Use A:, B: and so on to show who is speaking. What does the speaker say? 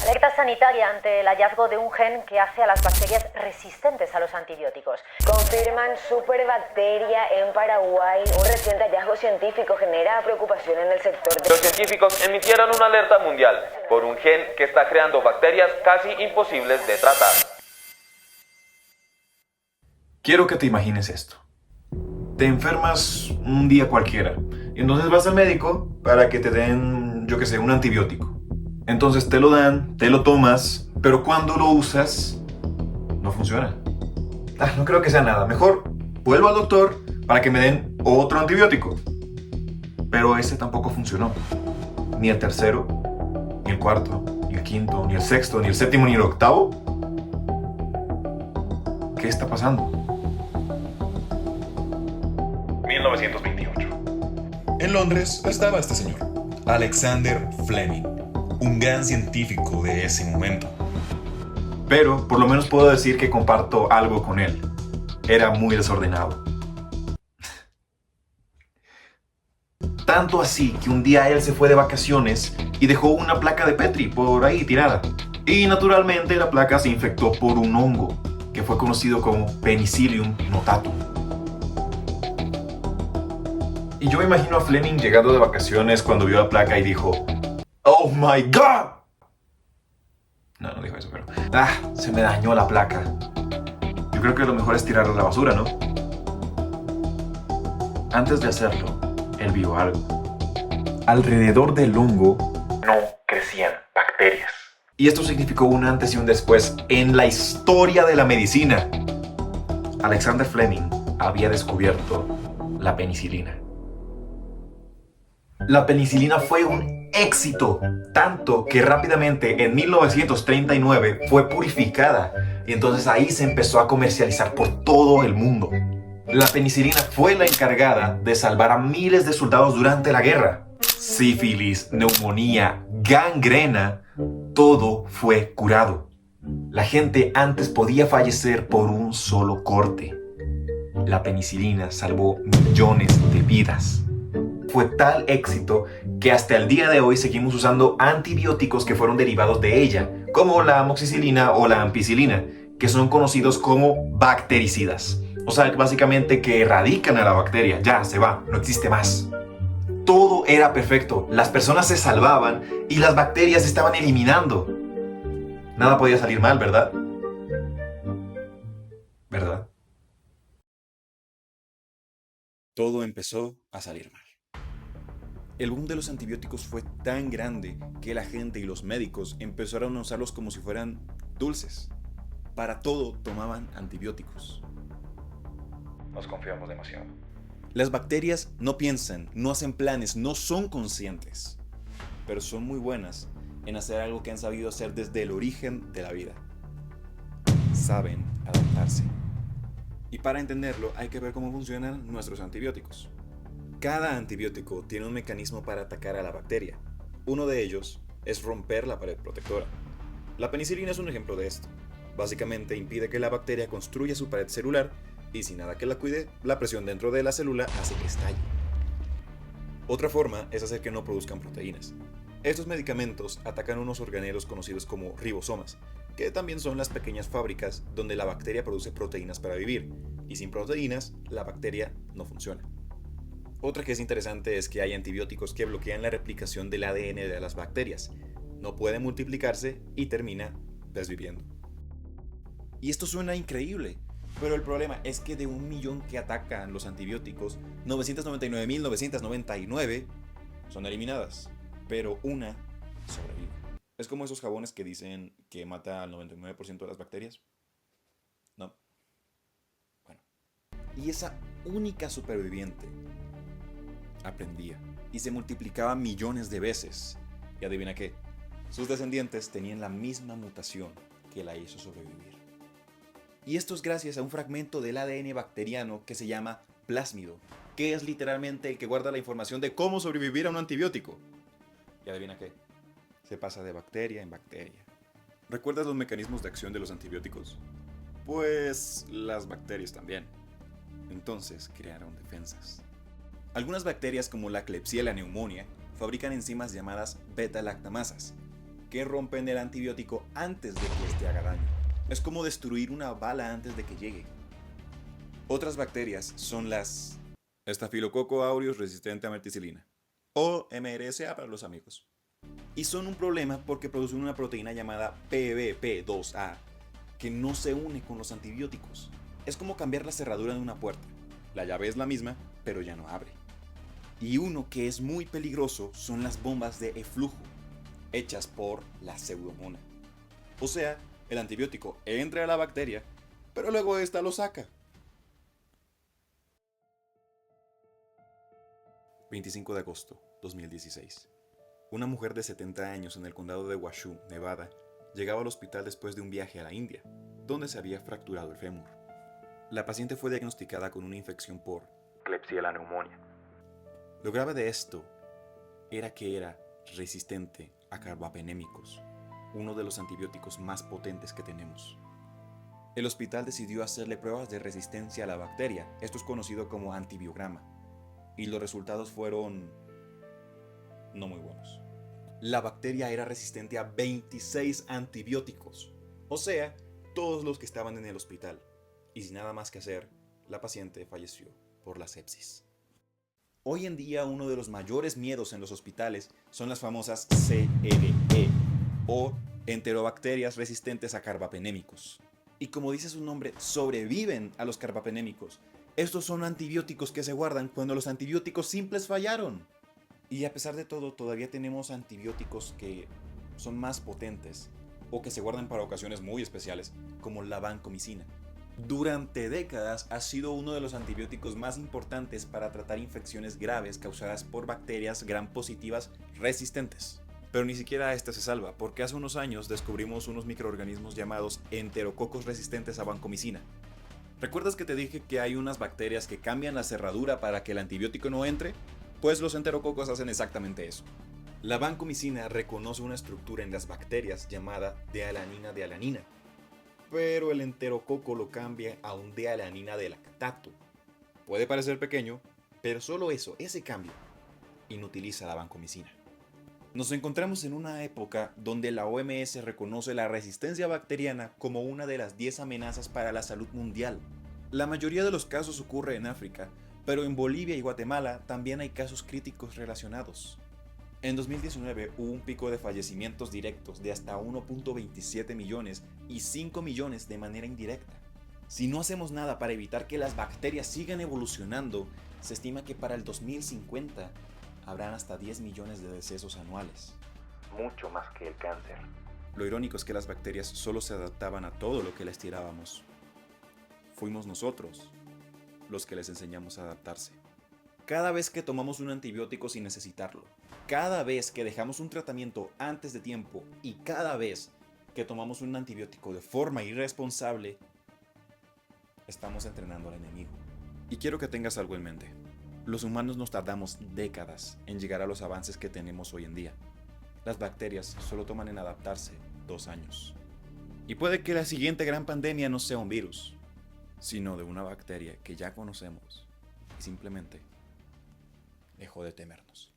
A: Alerta sanitaria ante el hallazgo de un gen que hace a las bacterias resistentes a los antibióticos.
B: Confirman superbacteria en Paraguay. Un reciente hallazgo científico genera preocupación en el sector.
C: Los científicos emitieron una alerta mundial por un gen que está creando bacterias casi imposibles de tratar.
D: Quiero que te imagines esto. Te enfermas un día cualquiera y entonces vas al médico para que te den, yo qué sé, un antibiótico. Entonces te lo dan, te lo tomas, pero cuando lo usas, no funciona. No creo que sea nada. Mejor vuelvo al doctor para que me den otro antibiótico. Pero ese tampoco funcionó. Ni el tercero, ni el cuarto, ni el quinto, ni el sexto, ni el séptimo, ni el octavo. ¿Qué está pasando?
E: 1928. En Londres estaba este señor, Alexander Fleming, un gran científico de ese momento.
D: Pero por lo menos puedo decir que comparto algo con él. Era muy desordenado. Tanto así que un día él se fue de vacaciones y dejó una placa de Petri por ahí tirada. Y naturalmente la placa se infectó por un hongo que fue conocido como Penicillium notatum. Y yo me imagino a Fleming llegando de vacaciones cuando vio la placa y dijo: ¡Oh my God! No dijo eso, pero... se me dañó la placa. Yo creo que lo mejor es tirarla a la basura, ¿no? Antes de hacerlo, él vio algo. Alrededor del hongo no crecían bacterias. Y esto significó un antes y un después en la historia de la medicina. Alexander Fleming había descubierto la penicilina. La penicilina fue un éxito, tanto que rápidamente en 1939 fue purificada y entonces ahí se empezó a comercializar por todo el mundo. La penicilina fue la encargada de salvar a miles de soldados durante la guerra. Sífilis, neumonía, gangrena, todo fue curado. La gente antes podía fallecer por un solo corte. La penicilina salvó millones de vidas. Fue tal éxito que hasta el día de hoy seguimos usando antibióticos que fueron derivados de ella, como la amoxicilina o la ampicilina, que son conocidos como bactericidas. O sea, básicamente que erradican a la bacteria, ya se va, no existe más. Todo era perfecto, las personas se salvaban y las bacterias se estaban eliminando. Nada podía salir mal, ¿verdad? ¿Verdad?
E: Todo empezó a salir mal. El boom de los antibióticos fue tan grande que la gente y los médicos empezaron a usarlos como si fueran dulces. Para todo tomaban antibióticos.
D: Nos confiamos demasiado.
E: Las bacterias no piensan, no hacen planes, no son conscientes, pero son muy buenas en hacer algo que han sabido hacer desde el origen de la vida. Saben adaptarse. Y para entenderlo hay que ver cómo funcionan nuestros antibióticos. Cada antibiótico tiene un mecanismo para atacar a la bacteria. Uno de ellos es romper la pared protectora. La penicilina es un ejemplo de esto. Básicamente impide que la bacteria construya su pared celular y sin nada que la cuide, la presión dentro de la célula hace que estalle. Otra forma es hacer que no produzcan proteínas. Estos medicamentos atacan unos organelos conocidos como ribosomas, que también son las pequeñas fábricas donde la bacteria produce proteínas para vivir, y sin proteínas, la bacteria no funciona. Otra que es interesante es que hay antibióticos que bloquean la replicación del ADN de las bacterias. No puede multiplicarse y termina desviviendo. Y esto suena increíble, pero el problema es que de 1.000.000 que atacan los antibióticos, 999.999 son eliminadas, pero una sobrevive. Es como esos jabones que dicen que mata al 99% de las bacterias. No. Bueno. Y esa única superviviente aprendía y se multiplicaba millones de veces. Y adivina qué, sus descendientes tenían la misma mutación que la hizo sobrevivir. Y esto es gracias a un fragmento del ADN bacteriano que se llama plásmido, que es literalmente el que guarda la información de cómo sobrevivir a un antibiótico. Y adivina qué, se pasa de bacteria en bacteria. ¿Recuerdas los mecanismos de acción de los antibióticos? Pues las bacterias también. Entonces crearon defensas. Algunas bacterias como la Klebsiella pneumoniae fabrican enzimas llamadas beta-lactamasas. que rompen el antibiótico antes de que este haga daño. Es como destruir una bala antes de que llegue. Otras bacterias son las Staphylococcus aureus resistente a meticilina, o MRSA para los amigos. Y son un problema porque producen una proteína llamada PBP2A que no se une con los antibióticos. Es como cambiar la cerradura de una puerta. La llave es la misma, pero ya no abre. Y uno que es muy peligroso son las bombas de eflujo, hechas por la pseudomona. O sea, el antibiótico entra a la bacteria, pero luego esta lo saca. 25 de agosto 2016. Una mujer de 70 años en el condado de Washoe, Nevada, llegaba al hospital después de un viaje a la India, donde se había fracturado el fémur. La paciente fue diagnosticada con una infección por Klebsiella pneumoniae. Lo grave de esto era que era resistente a carbapenémicos, uno de los antibióticos más potentes que tenemos. El hospital decidió hacerle pruebas de resistencia a la bacteria, esto es conocido como antibiograma, y los resultados fueron no muy buenos. La bacteria era resistente a 26 antibióticos, o sea, todos los que estaban en el hospital, y sin nada más que hacer, la paciente falleció por la sepsis. Hoy en día uno de los mayores miedos en los hospitales son las famosas CRE, o enterobacterias resistentes a carbapenémicos. Y como dice su nombre, sobreviven a los carbapenémicos. Estos son antibióticos que se guardan cuando los antibióticos simples fallaron. Y a pesar de todo, todavía tenemos antibióticos que son más potentes o que se guardan para ocasiones muy especiales, como la vancomicina. Durante décadas ha sido uno de los antibióticos más importantes para tratar infecciones graves causadas por bacterias gram positivas resistentes. Pero ni siquiera esta se salva, porque hace unos años descubrimos unos microorganismos llamados enterococos resistentes a vancomicina. ¿Recuerdas que te dije que hay unas bacterias que cambian la cerradura para que el antibiótico no entre? Pues los enterococos hacen exactamente eso. La vancomicina reconoce una estructura en las bacterias llamada dealanina de alanina, pero el enterococo lo cambia a un dealanina de lactato. Puede parecer pequeño, pero solo eso, ese cambio, inutiliza la vancomicina. Nos encontramos en una época donde la OMS reconoce la resistencia bacteriana como una de las 10 amenazas para la salud mundial. La mayoría de los casos ocurre en África, pero en Bolivia y Guatemala también hay casos críticos relacionados. En 2019 hubo un pico de fallecimientos directos de hasta 1.27 millones y 5 millones de manera indirecta. Si no hacemos nada para evitar que las bacterias sigan evolucionando, se estima que para el 2050 habrán hasta 10 millones de decesos anuales.
C: Mucho más que el cáncer.
E: Lo irónico es que las bacterias solo se adaptaban a todo lo que les tirábamos. Fuimos nosotros los que les enseñamos a adaptarse. Cada vez que tomamos un antibiótico sin necesitarlo, cada vez que dejamos un tratamiento antes de tiempo y cada vez que tomamos un antibiótico de forma irresponsable, estamos entrenando al enemigo. Y quiero que tengas algo en mente. Los humanos nos tardamos décadas en llegar a los avances que tenemos hoy en día. Las bacterias solo toman en adaptarse 2 años. Y puede que la siguiente gran pandemia no sea un virus, sino de una bacteria que ya conocemos y simplemente dejó de temernos.